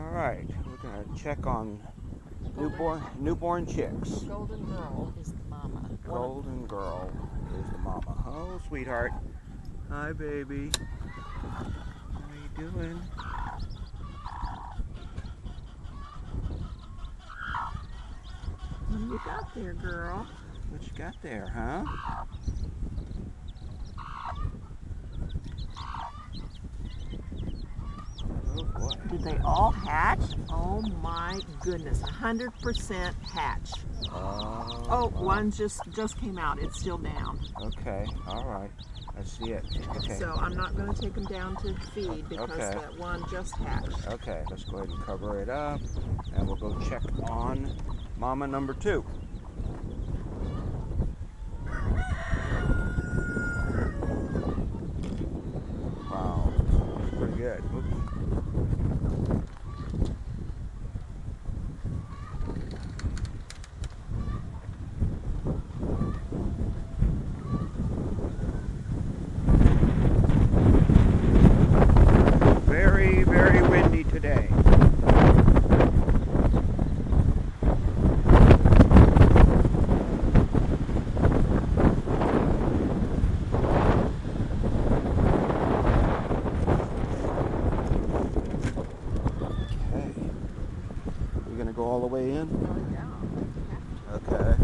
Alright, we're going to check on Golden. newborn chicks. Golden Girl is the mama. Golden Girl is the mama. Oh, sweetheart. Hi, baby. How you doing? What you got there, girl? What you got there, huh? Oh, boy. Did they all hatch? Oh my goodness, 100% hatch. Oh, Wow. one just came out. It's still down. Okay, alright. I see it. Okay. So I'm not going to take them down to feed because Okay. that one just hatched. Okay, let's go ahead and cover it up, and we'll go check on mama number 2. Wow, that's pretty good. Oops. Very, very windy today. You're gonna go all the way in? Oh, yeah. Okay.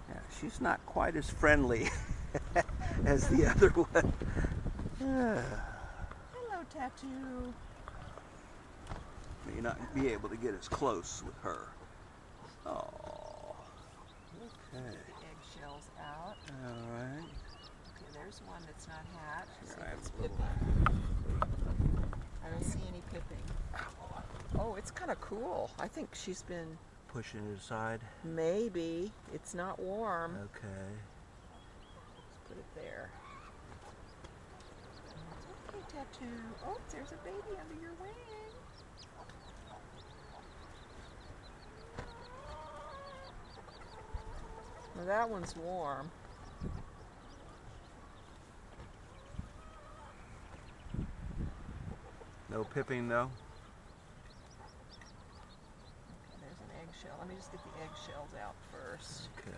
Yeah, she's not quite as friendly as the other one. Hello, Tattoo. May not be able to get as close with her. Oh. Okay. Eggshells out. All right. Okay, there's one that's not hatched. Here, See I if have it's a little- pipping. I don't see any pipping. Oh, it's kind of cool. I think she's been... Pushing it aside. Maybe. It's not warm. Okay. Let's put it there. It's okay, Tattoo. Oh, there's a baby under your wing. Well, that one's warm. No pipping though. Okay, there's an eggshell. Let me just get the eggshells out first. Okay.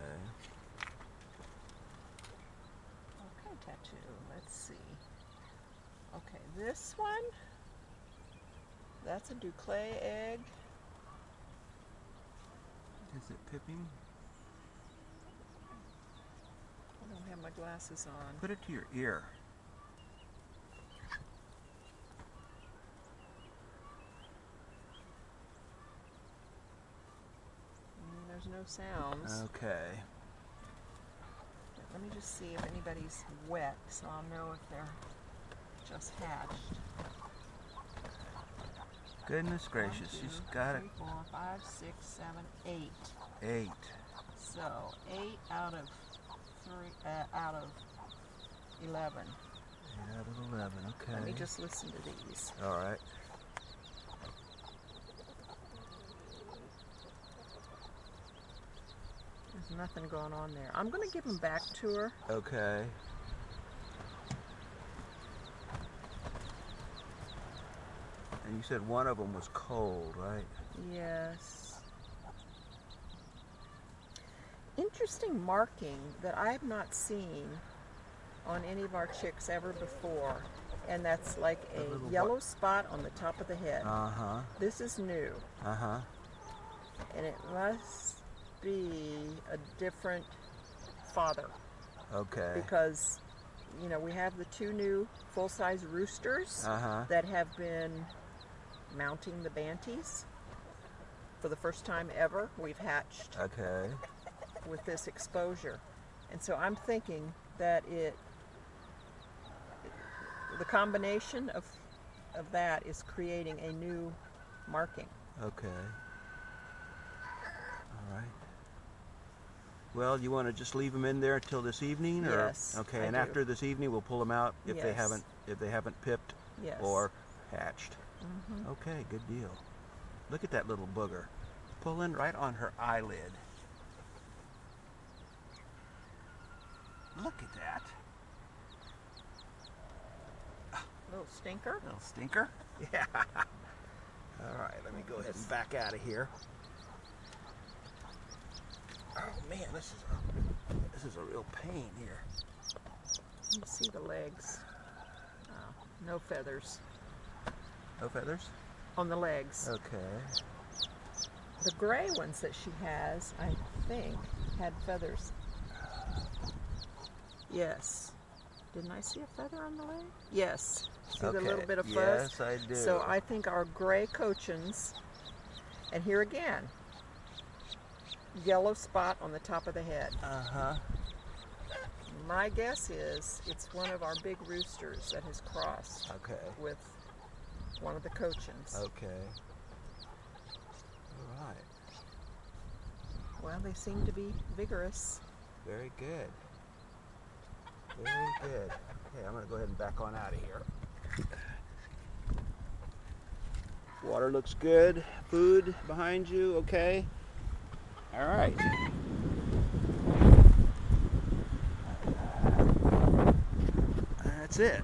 Okay, Tattoo. Let's see. Okay, this one. That's a Duclay egg. Is it pipping? I don't have my glasses on. Put it to your ear. There's no sounds. Okay. Let me just see if anybody's wet, so I'll know if they're just hatched. Goodness gracious, 1, 2, she's got 3, 4, 5, 6, 7, 8. it. 8. So 8 out of 11. 8 out of 11. Okay. Let me just listen to these. All right. There's nothing going on there. I'm going to give them back to her. Okay. And you said one of them was cold, right? Yes. Interesting marking that I have not seen on any of our chicks ever before. And that's like a yellow spot on the top of the head. Uh-huh. This is new. Uh-huh. And it must be a different father. Okay. Because, you know, we have the 2 new full-size roosters that have been mounting the banties for the first time ever. We've hatched Okay. with this exposure. And so I'm thinking that the combination of that is creating a new marking. Okay. All right. Well, you want to just leave them in there until this evening, or Yes, okay? I And do. after this evening, we'll pull them out if they Yes. haven't pipped Yes. or hatched. Mm-hmm. Okay, good deal. Look at that little booger, pulling right on her eyelid. stinker. Little stinker? Yeah. All right, let me go ahead and back out of here. Oh man, this is a real pain here. You see the legs. Oh, no feathers. No feathers? On the legs. Okay. The gray ones that she has, I think, had feathers. Yes. Didn't I see a feather on the leg? Yes. See the little bit of fuzz? Yes, I do. So I think our gray cochins, and here again, yellow spot on the top of the head. Uh-huh. My guess is it's one of our big roosters that has crossed with one of the cochins. Okay. All right. Well, they seem to be vigorous. Very good. Very good. Okay, I'm going to go ahead and back on out of here. Water looks good. Food behind you, okay? All right. That's it.